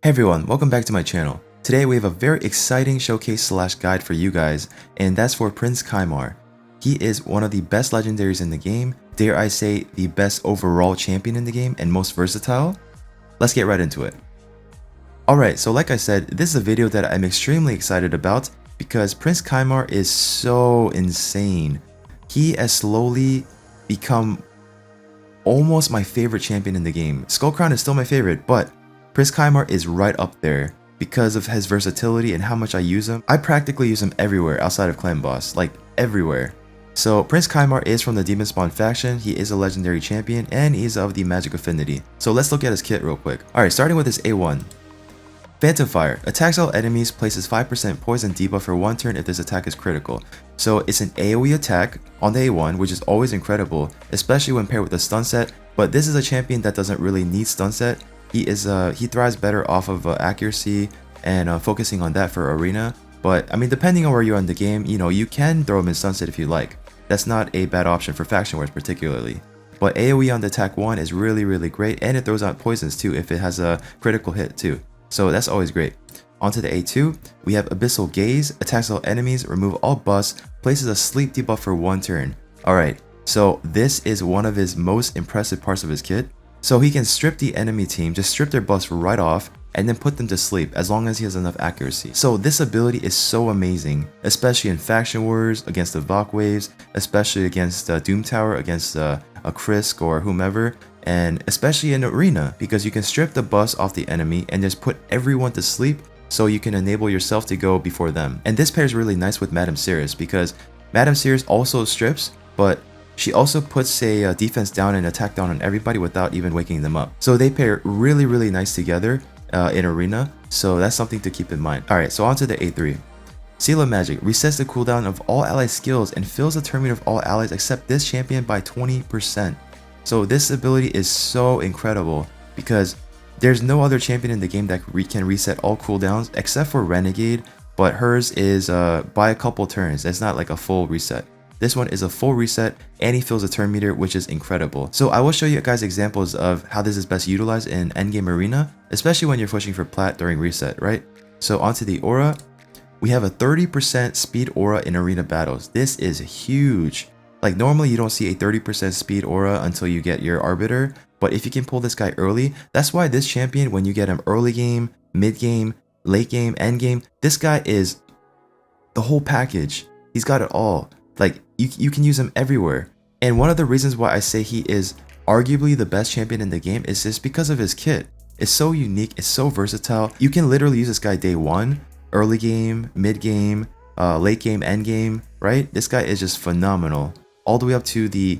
Hey everyone, welcome back to my channel. Today we have a very exciting showcase slash guide for you guys, and that's for Prince Kymar. He is one of the best legendaries in the game, dare I say the best overall champion in the game and most versatile. Let's get right into it. Alright, so like I said, this is a video that I'm extremely excited about because Prince Kymar is so insane. He has slowly become almost my favorite champion in the game. Skullcrown is still my favorite, but Prince Kymar is right up there because of his versatility and how much I use him. I practically use him everywhere outside of Clan Boss, like everywhere. So Prince Kymar is from the Demonspawn Faction, he is a legendary champion, and he's of the magic affinity. So let's look at his kit real quick. Alright, starting with his A1. Phantom Fire. Attacks all enemies, places 5% poison debuff for 1 turn if this attack is critical. So it's an AoE attack on the A1, which is always incredible, especially when paired with a stun set, but this is a champion that doesn't really need stun set. He thrives better off of accuracy and focusing on that for arena. But I mean, depending on where you are in the game, you know, you can throw him in sunset if you like. That's not a bad option for faction wars particularly. But AoE on the attack 1 is really great, and it throws out poisons too if it has a critical hit too. So that's always great. Onto the A2, we have Abyssal Gaze, attacks all enemies, remove all buffs, places a sleep debuff for 1 turn. Alright, so this is one of his most impressive parts of his kit. So he can strip the enemy team, just strip their buffs right off, and then put them to sleep as long as he has enough accuracy. So this ability is so amazing, especially in faction wars, against the Valk waves, especially against Doom Tower, against a Krisk or whomever, and especially in arena, because you can strip the buffs off the enemy and just put everyone to sleep so you can enable yourself to go before them. And this pairs really nice with Madame Cirrus because Madame Cirrus also strips, but she also puts a defense down and attack down on everybody without even waking them up. So they pair really nice together in arena, so that's something to keep in mind. Alright, so on to the A3. Seal of Magic resets the cooldown of all ally skills and fills the turn meter of all allies except this champion by 20%. So this ability is so incredible because there's no other champion in the game that can reset all cooldowns except for Renegade, but hers is by a couple turns. It's not like a full reset. This one is a full reset and he fills a turn meter, which is incredible. So I will show you guys examples of how this is best utilized in endgame arena, especially when you're pushing for plat during reset, right? So onto the aura, we have a 30% speed aura in arena battles. This is huge. Like normally you don't see a 30% speed aura until you get your arbiter, but if you can pull this guy early, that's why this champion, when you get him early game, mid game, late game, end game, this guy is the whole package. He's got it all. Like you can use him everywhere. And one of the reasons why I say he is arguably the best champion in the game is just because of his kit. It's so unique, it's so versatile. You can literally use this guy day 1, early game, mid game, late game, end game, right? This guy is just phenomenal. All the way up to the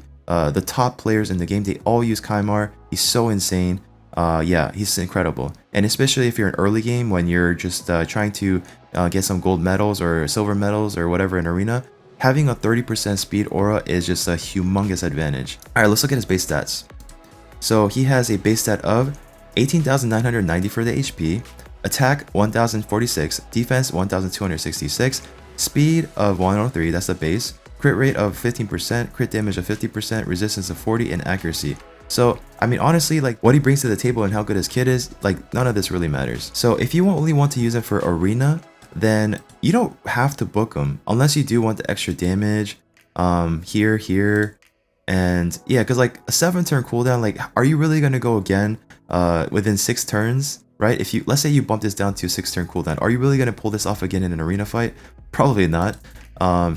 top players in the game, they all use Kymar. He's so insane. Yeah, he's incredible. And especially if you're in early game when you're just trying to get some gold medals or silver medals or whatever in arena, having a 30% speed aura is just a humongous advantage. Alright, let's look at his base stats. So he has a base stat of 18,990 for the HP, attack 1,046, defense 1,266, speed of 103, that's the base, crit rate of 15%, crit damage of 50%, resistance of 40, and accuracy. So, I mean, honestly, like what he brings to the table and how good his kit is, like none of this really matters. So if you only want to use him for arena, then you don't have to book him unless you do want the extra damage here, and yeah, because like a 7-turn cooldown, like are you really going to go again within 6 turns, right? If you, let's say you bump this down to a 6-turn cooldown, are you really going to pull this off again in an arena fight? Probably not.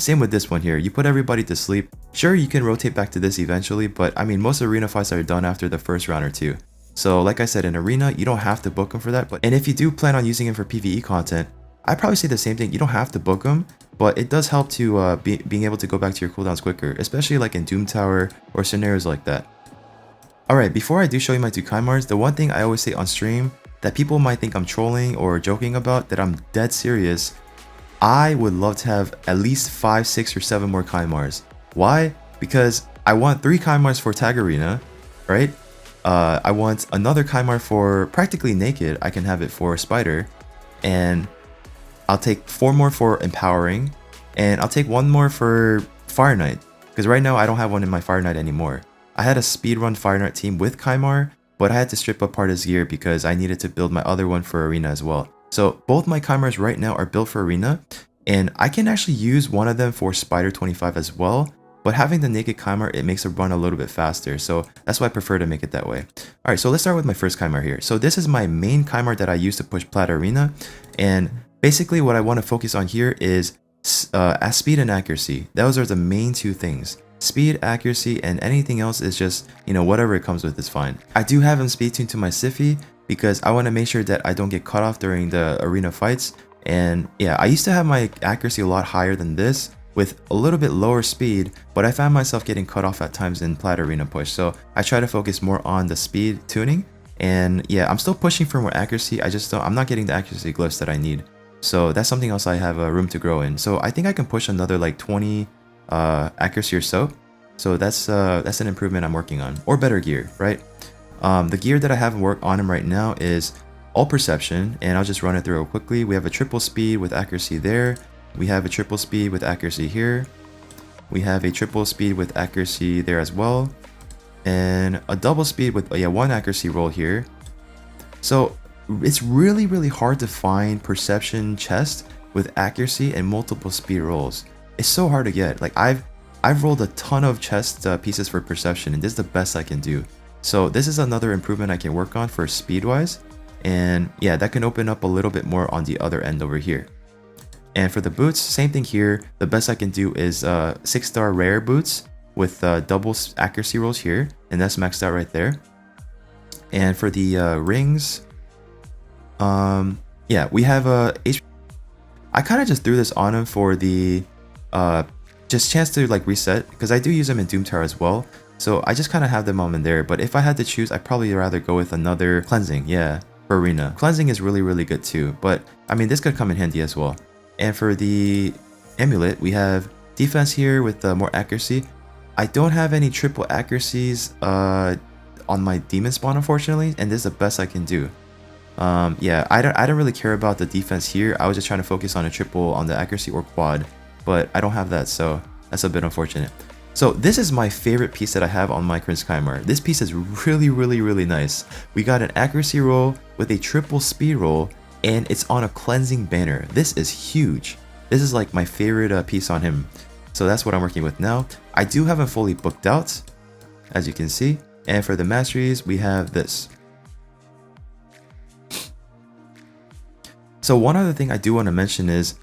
Same with this one here. You put everybody to sleep. Sure, you can rotate back to this eventually, but I mean most arena fights are done after the first round or 2. So like I said, in arena you don't have to book him for that, and if you do plan on using him for PvE content, I'd probably say the same thing. You don't have to book them, but it does help to being able to go back to your cooldowns quicker, especially like in Doom Tower or scenarios like that. Alright, before I do show you my 2 Kymars, the one thing I always say on stream that people might think I'm trolling or joking about, that I'm dead serious, I would love to have at least 5, 6, or 7 more Kymars. Why? Because I want 3 Kymars for Tag Arena, right? I want another Kymar for practically naked. I can have it for Spider, and I'll take 4 more for Empowering, and I'll take 1 more for Fire Knight, because right now I don't have one in my Fire Knight anymore. I had a speedrun Fire Knight team with Kymar, but I had to strip up part of his gear because I needed to build my other one for Arena as well. So both my Kymars right now are built for Arena, and I can actually use one of them for Spider 25 as well, but having the naked Kymar, it makes it run a little bit faster, so that's why I prefer to make it that way. Alright, so let's start with my first Kymar here. So this is my main Kymar that I use to push Plat Arena, and basically what I want to focus on here is speed and accuracy. Those are the main two things. Speed, accuracy, and anything else is just, you know, whatever it comes with is fine. I do have him speed tuned to my Siffy because I want to make sure that I don't get cut off during the arena fights. And yeah, I used to have my accuracy a lot higher than this with a little bit lower speed, but I found myself getting cut off at times in Plat Arena push. So I try to focus more on the speed tuning. And yeah, I'm still pushing for more accuracy. I'm not getting the accuracy glyphs that I need. So that's something else I have room to grow in. So I think I can push another like 20 accuracy or so. So that's an improvement I'm working on, or better gear, right? The gear that I have on him right now is all perception, and I'll just run it through real quickly. We have a triple speed with accuracy there. We have a triple speed with accuracy here. We have a triple speed with accuracy there as well, and a double speed with one accuracy roll here. So it's really hard to find perception chest with accuracy and multiple speed rolls. It's so hard to get. Like I've rolled a ton of chest pieces for perception, and this is the best I can do. So this is another improvement I can work on for speed wise, and yeah, that can open up a little bit more on the other end over here. And for the boots, same thing here. The best I can do is 6-star rare boots with double accuracy rolls here, and that's maxed out right there. And for the rings, yeah, we have a I kind of just threw this on him for the just chance to like reset, because I do use them in Doom Tower as well. So I just kind of have them on in there, but if I had to choose, I'd probably rather go with another cleansing, yeah, for Arena. Cleansing is really good too, but I mean, this could come in handy as well. And for the amulet, we have defense here with more accuracy. I don't have any triple accuracies on my Demonspawn, unfortunately, and this is the best I can do. Yeah, I don't really care about the defense here. I was just trying to focus on a triple on the accuracy or quad, but I don't have that, so that's a bit unfortunate. So this is my favorite piece that I have on my Prince Kymar. This piece is really nice. We got an accuracy roll with a triple speed roll, and it's on a cleansing banner. This is huge. This is like my favorite piece on him. So that's what I'm working with now. I do have him fully booked out, as you can see. And for the masteries, we have this. So one other thing I do want to mention is,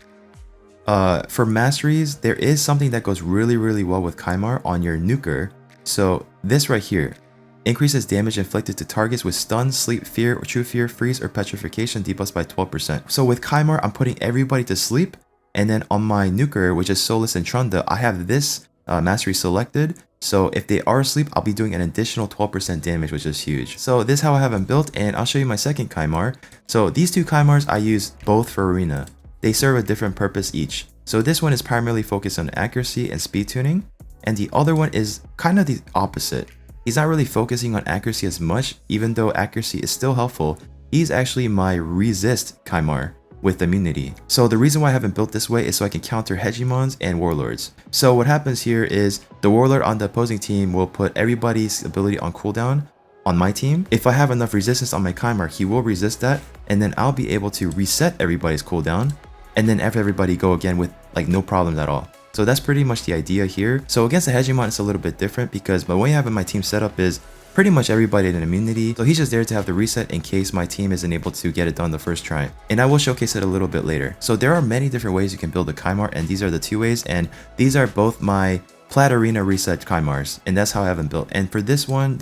for masteries, there is something that goes really well with Kymar on your nuker. So this right here increases damage inflicted to targets with stun, sleep, fear, or true fear, freeze, or petrification debuffs by 12%. So with Kymar, I'm putting everybody to sleep, and then on my nuker, which is Solus and Trunda, I have this mastery selected. So if they are asleep, I'll be doing an additional 12% damage, which is huge. So this is how I have them built, and I'll show you my second Kymar. So these two Kymars, I use both for Arena. They serve a different purpose each. So this one is primarily focused on accuracy and speed tuning, and the other one is kind of the opposite. He's not really focusing on accuracy as much, even though accuracy is still helpful. He's actually my resist Kymar with immunity. So the reason why I haven't built this way is so I can counter Hegemons and Warlords. So what happens here is the Warlord on the opposing team will put everybody's ability on cooldown on my team. If I have enough resistance on my Kymar, he will resist that, and then I'll be able to reset everybody's cooldown, and then have everybody go again with like no problems at all. So that's pretty much the idea here. So against the Hegemon, it's a little bit different because the way I have in my team set up is pretty much everybody in immunity. So he's just there to have the reset in case my team isn't able to get it done the first try. And I will showcase it a little bit later. So there are many different ways you can build a Kymar, and these are the two ways. And these are both my Plat Arena reset Kymars, and that's how I have them built. And for this one,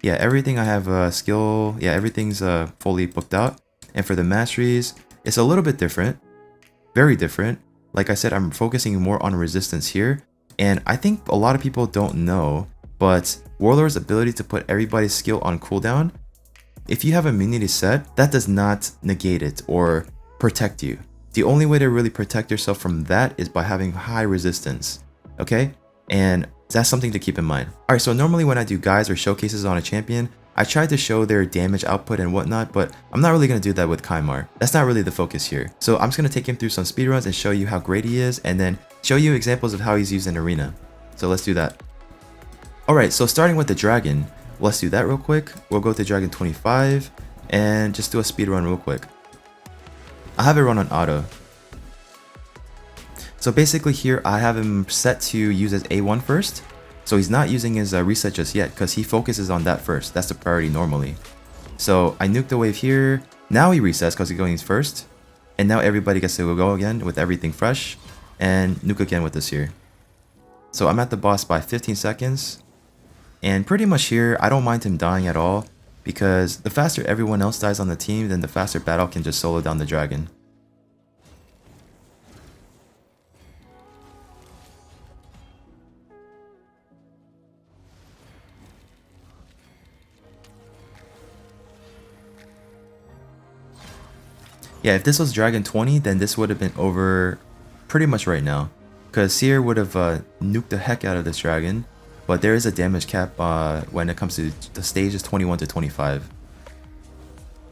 everything I have skill, everything's fully booked out. And for the masteries, it's a little bit different. Very different. Like I said, I'm focusing more on resistance here, and I think a lot of people don't know, but Warlord's ability to put everybody's skill on cooldown, if you have immunity set, that does not negate it or protect you. The only way to really protect yourself from that is by having high resistance, okay? And that's something to keep in mind. Alright, so normally when I do guides or showcases on a champion, I try to show their damage output and whatnot, but I'm not really going to do that with Kymar. That's not really the focus here. So I'm just going to take him through some speedruns and show you how great he is, and then show you examples of how he's used in Arena. So let's do that. Alright, so starting with the dragon, Let's do that real quick. We'll go to Dragon 25 and just do a speed run real quick. I have it run on auto. So basically here I have him set to use his A1 first. So he's not using his reset just yet because he focuses on that first. That's the priority normally. So I nuke the wave here. Now he resets because he's going first. And now everybody gets to go again with everything fresh. And nuke again with this here. So I'm at the boss by 15 seconds. And pretty much here, I don't mind him dying at all. Because the faster everyone else dies on the team, then the faster battle can just solo down the dragon. Yeah, if this was Dragon 20, then this would have been over pretty much right now. Because Seer would have nuked the heck out of this dragon. But there is a damage cap when it comes to the stages 21 to 25.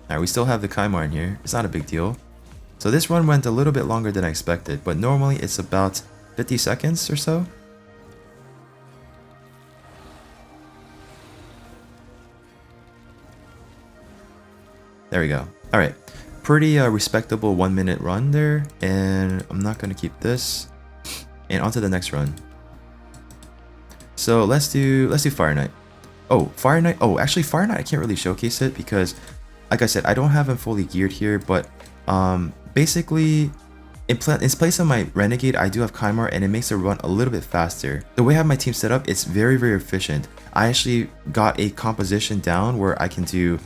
Alright, we still have the Kymar in here. It's not a big deal. So this run went a little bit longer than I expected. But normally it's about 50 seconds or so. There we go. Alright. Pretty respectable 1 minute run there, and I'm not gonna keep this. And on to the next run. So let's do Fire Knight. Oh, Fire Knight. Oh, actually Fire Knight I can't really showcase it because, like I said, I don't have him fully geared here. But basically, in place of my Renegade, I do have Kymar, and it makes the run a little bit faster. The way I have my team set up, it's very efficient. I actually got a composition down where I can do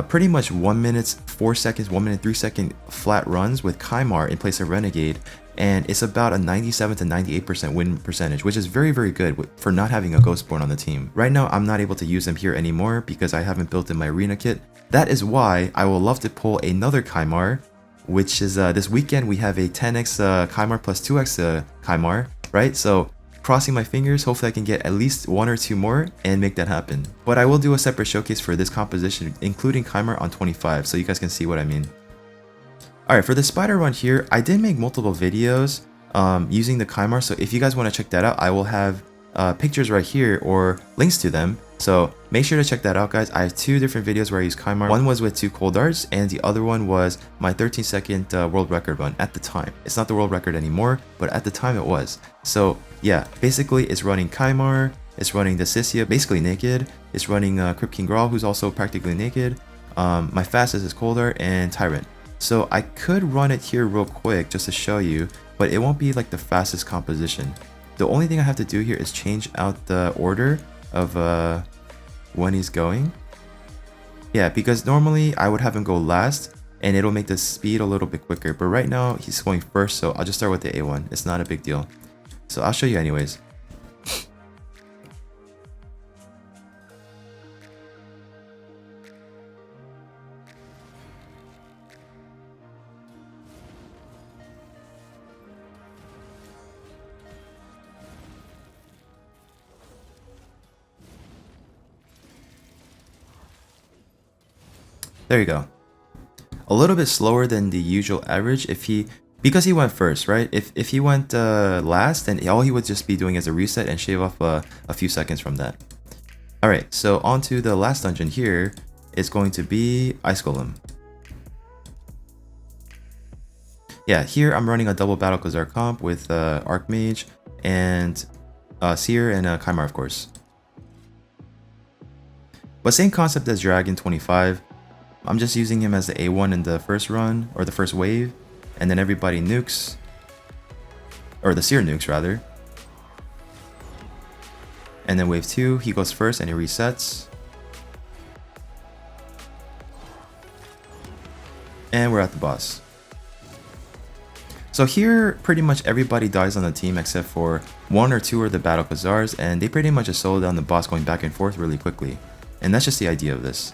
pretty much 1 minute 4 seconds, 1 minute 3 second flat runs with Kymar in place of Renegade, and it's about a 97 to 98% win percentage, which is very good for not having a Ghostborn on the team. Right now I'm not able to use them here anymore because I haven't built in my arena kit. That is why I will love to pull another Kymar, which is this weekend we have a 10x Kymar plus 2x Kymar, right? So crossing my fingers, hopefully I can get at least 1 or 2 more and make that happen. But I will do a separate showcase for this composition, including Kymar on 25, so you guys can see what I mean. Alright, for the spider run here, I did make multiple videos using the Kymar, so if you guys want to check that out, I will have pictures right here or links to them. So make sure to check that out, guys. I have 2 different videos where I use Kymar. One was with 2 cold darts, and the other one was my 13-second world record run at the time. It's not the world record anymore, but at the time it was. So yeah, basically it's running Kymar, it's running the Sisia, basically naked, it's running Crypt King Grawl, who's also practically naked, my fastest is cold dart, and Tyrant. So I could run it here real quick just to show you, but it won't be like the fastest composition. The only thing I have to do here is change out the order of when he's going. Yeah, because normally I would have him go last and it'll make the speed a little bit quicker, but right now he's going first, so I'll just start with the A1. It's not a big deal. So I'll show you anyways. There you go. A little bit slower than the usual average because he went first, right? If he went last, then all he would just be doing is a reset and shave off a few seconds from that. Alright, so on to the last dungeon here is going to be Ice Golem. Yeah, here I'm running a double Battle Khazar comp with Archmage and Seer and Kymar, of course. But same concept as Dragon 25. I'm just using him as the A1 in the first run, or the first wave, and then everybody nukes, or the Seer nukes rather. And then wave 2, he goes first and he resets. And we're at the boss. So here, pretty much everybody dies on the team except for 1 or 2 are the Battle Khazars, and they pretty much just solo down the boss going back and forth really quickly. And that's just the idea of this.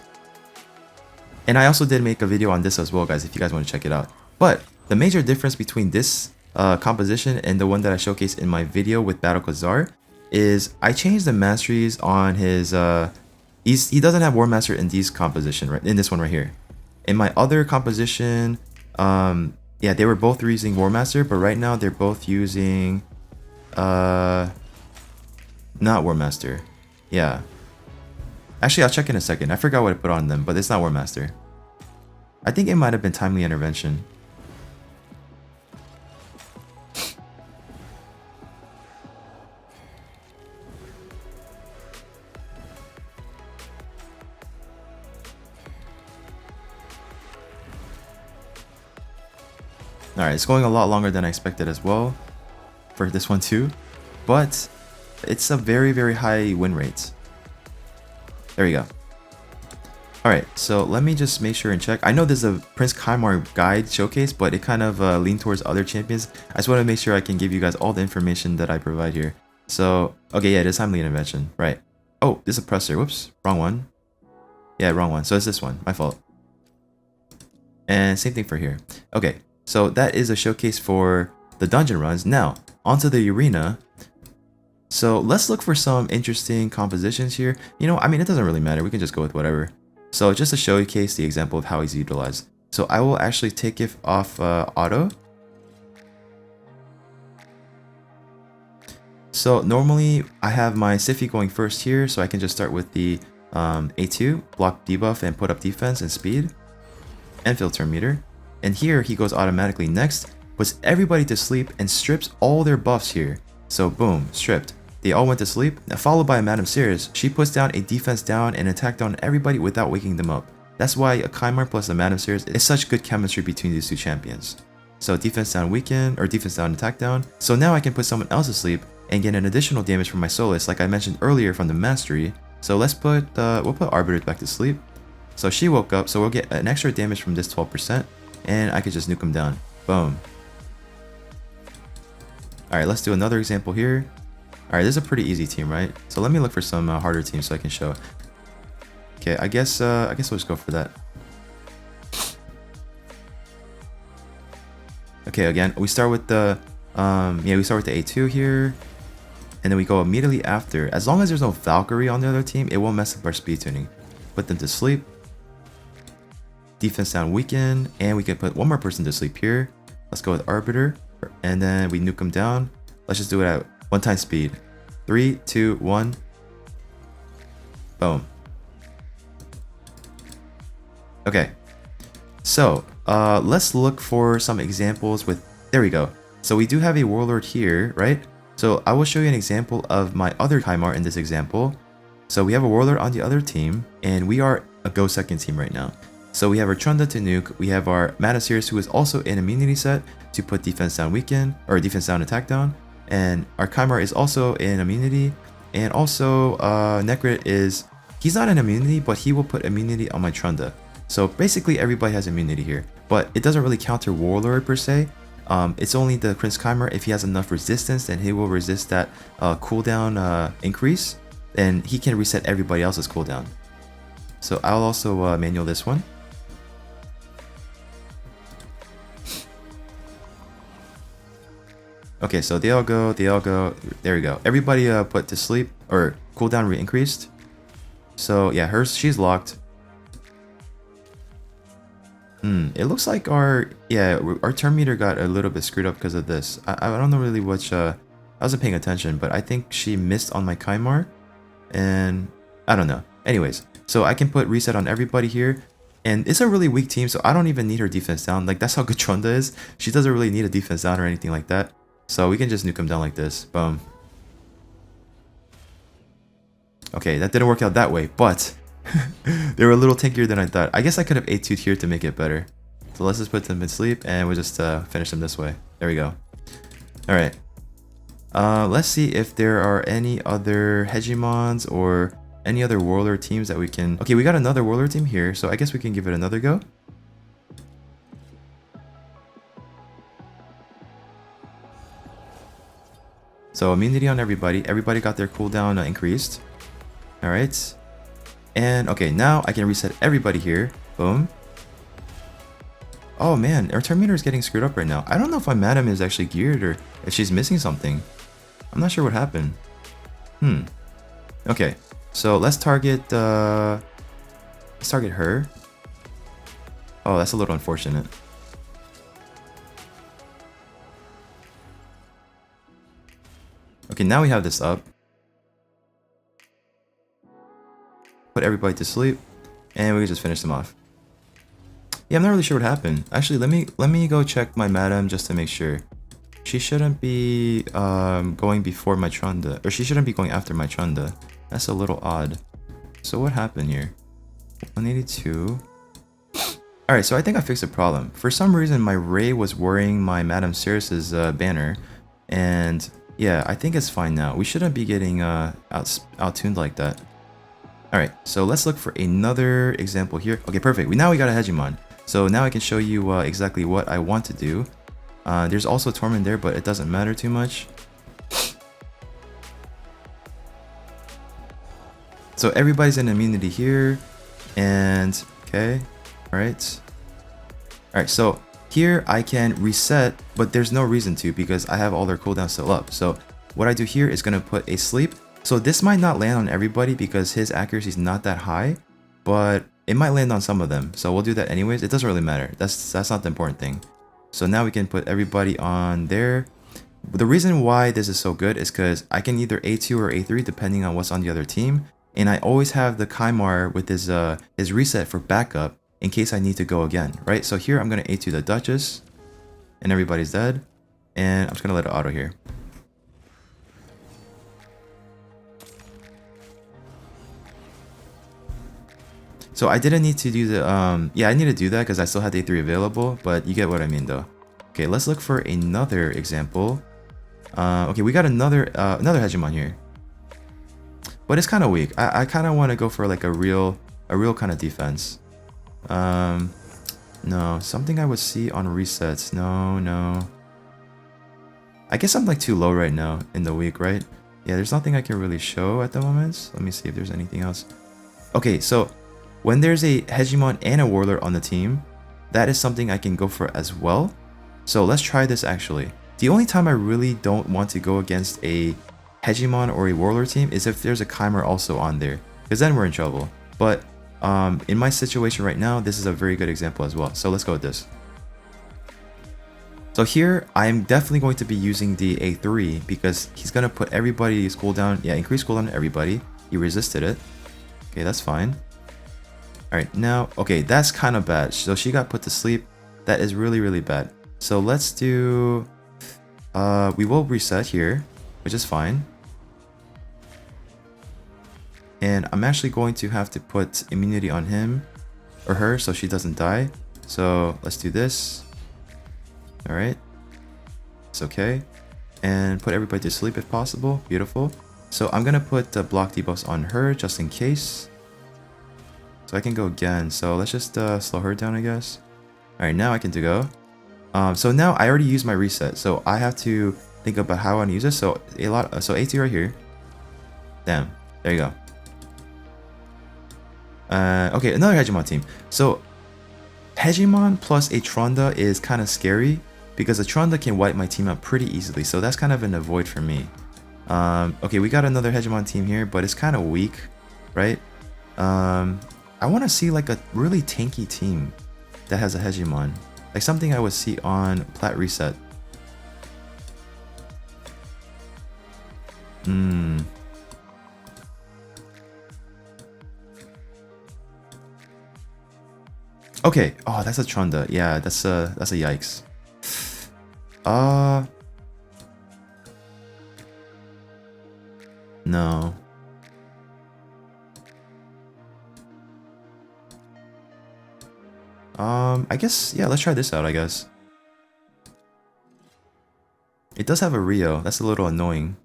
And I also did make a video on this as well, guys, if you guys want to check it out. But the major difference between this composition and the one that I showcased in my video with Battle Khazar is I changed the masteries on his... he doesn't have War Master in these composition, right? In this one right here. In my other composition, yeah, they were both using War Master, but right now they're both using... not War Master. Yeah. Actually, I'll check in a second. I forgot what I put on them, but it's not War Master. I think it might have been Timely Intervention. Alright, it's going a lot longer than I expected as well for this one too, but it's a very, very high win rate. There we go. Alright, so let me just make sure and check. I know there's a Prince Kymar guide showcase, but it kind of leaned towards other champions. I just want to make sure I can give you guys all the information that I provide here. So, okay, yeah, it is Timely Intervention, right. Oh, this is a presser, whoops, wrong one. Yeah, wrong one, so it's this one, my fault. And same thing for here. Okay, so that is a showcase for the dungeon runs. Now, onto the arena. So let's look for some interesting compositions here. You know, I mean, it doesn't really matter, we can just go with whatever. So just to showcase the example of how he's utilized. So I will actually take it off auto. So normally I have my Siffy going first here, so I can just start with the A2, block debuff and put up defense and speed, and filter meter. And here he goes automatically next, puts everybody to sleep and strips all their buffs here. So boom, stripped. They all went to sleep, followed by Madame Sears. She puts down a defense down and attack down everybody without waking them up. That's why a Kymar plus a Madame Sears is such good chemistry between these two champions. So defense down weaken, or defense down attack down. So now I can put someone else to sleep and get an additional damage from my Solace like I mentioned earlier from the Mastery. So let's put, we'll put Arbiter back to sleep. So she woke up, so we'll get an extra damage from this 12%, and I could just nuke him down. Boom. Alright, let's do another example here. Alright, this is a pretty easy team, right? So let me look for some harder teams so I can show. Okay, I guess we'll just go for that. Okay, again, we start with the we start with the A2 here, and then we go immediately after. As long as there's no Valkyrie on the other team, it won't mess up our speed tuning. Put them to sleep. Defense down weaken, and we can put one more person to sleep here. Let's go with Arbiter, and then we nuke them down. Let's just do it at 1 time speed. 3, 2, 1. Boom. Okay. So, let's look for some examples with... There we go. So we do have a Warlord here, right? So I will show you an example of my other Kymar in this example. So we have a Warlord on the other team, and we are a Go second team right now. So we have our Trunda to nuke, we have our Madasiris who is also in immunity set to put defense down weaken, or defense down attack down. And our Kymar is also in immunity, and also Necrit is, he's not in immunity, but he will put immunity on my Trunda. So basically everybody has immunity here, but it doesn't really counter Warlord per se. It's only the Prince Kymar, if he has enough resistance, then he will resist that cooldown increase, and he can reset everybody else's cooldown. So I'll also manual this one. Okay, so they all go, there we go. Everybody put to sleep, or cooldown re-increased. So yeah, she's locked. It looks like our turn meter got a little bit screwed up because of this. I don't know really which, I wasn't paying attention, but I think she missed on my Kymar, and I don't know. Anyways, so I can put reset on everybody here, and it's a really weak team, so I don't even need her defense down. Like, that's how good Trunda is. She doesn't really need a defense down or anything like that. So we can just nuke him down like this. Boom. Okay, that didn't work out that way, but they were a little tankier than I thought. I guess I could have A2'd here to make it better. So let's just put them in sleep, and we'll just finish them this way. There we go. Alright. Let's see if there are any other Hegemons or any other Warlord teams that we can... Okay, we got another Warlord team here, so I guess we can give it another go. So immunity on everybody. Everybody got their cooldown increased. Alright. And okay, now I can reset everybody here. Boom. Oh man, our turn meter is getting screwed up right now. I don't know if my Madam is actually geared or if she's missing something. I'm not sure what happened. Okay, so let's target her. Oh, that's a little unfortunate. Okay, now we have this up. put everybody to sleep, and we can just finish them off. Yeah, I'm not really sure what happened. Actually, let me go check my madam just to make sure. She shouldn't be going before my Trunda, or she shouldn't be going after my Trunda. That's a little odd. So what happened here? 182. Alright, so I think I fixed the problem. For some reason, my Ray was wearing my Madame Cirrus's banner, and yeah, I think it's fine now. We shouldn't be getting out-tuned like that. Alright, so let's look for another example here. Okay, perfect. Now we got a Hegemon. So now I can show you exactly what I want to do. There's also Torment there, but it doesn't matter too much. So everybody's in immunity here, and okay, alright. Alright, so here I can reset, but there's no reason to because I have all their cooldowns still up. So what I do here is going to put a sleep. So this might not land on everybody because his accuracy is not that high, but it might land on some of them. So we'll do that anyways. It doesn't really matter. That's not the important thing. So now we can put everybody on there. The reason why this is so good is because I can either A2 or A3 depending on what's on the other team. And I always have the Kymar with his reset for backup in case I need to go again, right? So here I'm going to A2 the Duchess and everybody's dead. And I'm just going to let it auto here. So I didn't need to do the, yeah, I need to do that because I still had the A3 available, but you get what I mean though. Okay, let's look for another example. Okay, we got another Hegemon here. But it's kind of weak. I kind of want to go for like a real kind of defense. No, something I would see on resets. No. I guess I'm like too low right now in the week, right? Yeah, there's nothing I can really show at the moment. Let me see if there's anything else. Okay, so when there's a Hegemon and a Warlord on the team, that is something I can go for as well. So let's try this actually. The only time I really don't want to go against a Hegemon or a Warlord team is if there's a Kymar also on there, because then we're in trouble. But in my situation right now, this is a very good example as well. So let's go with this. So here, I'm definitely going to be using the A3 because he's going to put everybody's cooldown, yeah, increase cooldown to everybody. He resisted it. Okay, that's fine. Alright, now, okay, that's kind of bad. So she got put to sleep. That is really, really bad. So let's do, we will reset here, which is fine. And I'm actually going to have to put immunity on him or her so she doesn't die. So let's do this. Alright. It's okay. And put everybody to sleep if possible. Beautiful. So I'm going to put the block debuffs on her just in case. So I can go again. So let's just slow her down, I guess. Alright, now I can go. So now I already used my reset. So I have to think about how I want to use this. So so A2 right here. Damn. There you go. Okay, another Hegemon team. So Hegemon plus a Trunda is kind of scary because a Trunda can wipe my team out pretty easily. So that's kind of an avoid for me. Okay, we got another Hegemon team here, but it's kind of weak, right? I want to see like a really tanky team that has a Hegemon. Like something I would see on Plat Reset. Okay. Oh, that's a Trunda. Yeah, that's a yikes. No. I guess, yeah, let's try this out, I guess. It does have a Rio. That's a little annoying.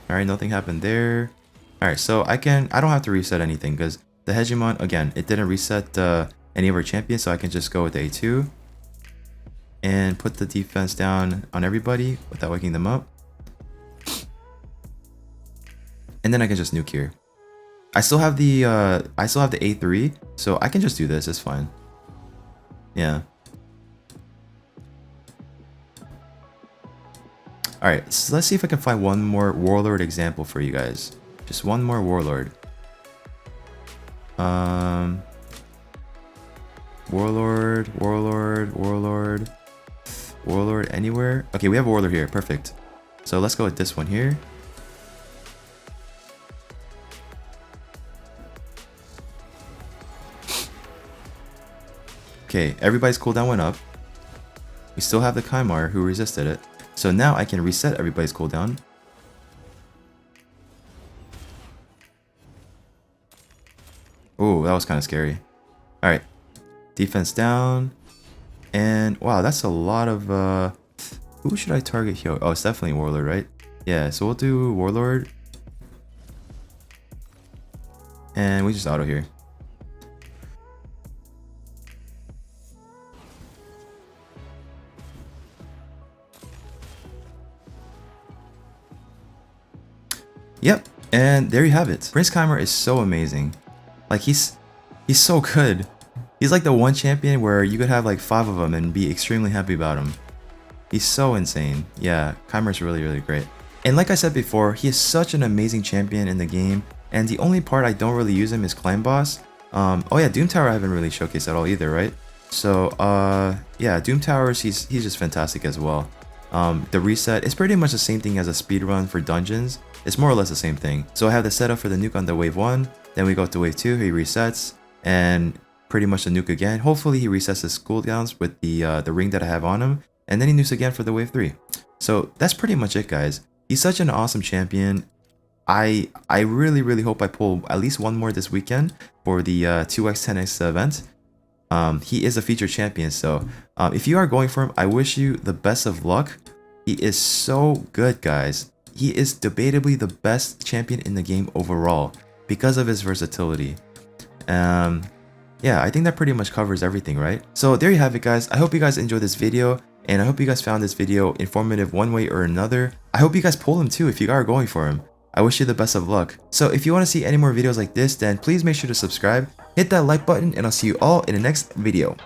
Alright, nothing happened there. Alright, so I don't have to reset anything because the Hegemon, again, it didn't reset any of our champions, so I can just go with the A2 and put the defense down on everybody without waking them up. And then I can just nuke here. I still have the A3, so I can just do this. It's fine. Yeah. All right, so let's see if I can find one more Warlord example for you guys. Just one more Warlord. Warlord anywhere. Okay, we have Warlord here. Perfect. So let's go with this one here. Okay, everybody's cooldown went up. We still have the Kymar who resisted it. So now I can reset everybody's cooldown. Oh, that was kind of scary. Alright, defense down. And wow, that's a lot of... who should I target here? Oh, it's definitely Warlord, right? Yeah, so we'll do Warlord. And we just auto here. Yep, and there you have it. Prince Kymar is so amazing. Like, he's so good. He's like the one champion where you could have like 5 of them and be extremely happy about him. He's so insane. Yeah, Kymar's really, really great. And like I said before, he is such an amazing champion in the game. And the only part I don't really use him is Clan Boss. Oh yeah, Doom Tower I haven't really showcased at all either, right? So yeah, Doom Towers, he's just fantastic as well. The reset is pretty much the same thing as a speedrun for dungeons. It's more or less the same thing. So I have the setup for the nuke on the wave 1, then we go to wave 2, he resets, and pretty much the nuke again. Hopefully he resets his cooldowns with the ring that I have on him, and then he nukes again for the wave 3. So that's pretty much it, guys. He's such an awesome champion. I really, really hope I pull at least one more this weekend for the 2x 10x event. He is a featured champion, so if you are going for him, I wish you the best of luck. He is so good, guys. He is debatably the best champion in the game overall because of his versatility. Yeah, I think that pretty much covers everything, right? So there you have it, guys. I hope you guys enjoyed this video, and I hope you guys found this video informative one way or another. I hope you guys pull him too if you are going for him. I wish you the best of luck. So if you want to see any more videos like this, then please make sure to subscribe, hit that like button, and I'll see you all in the next video.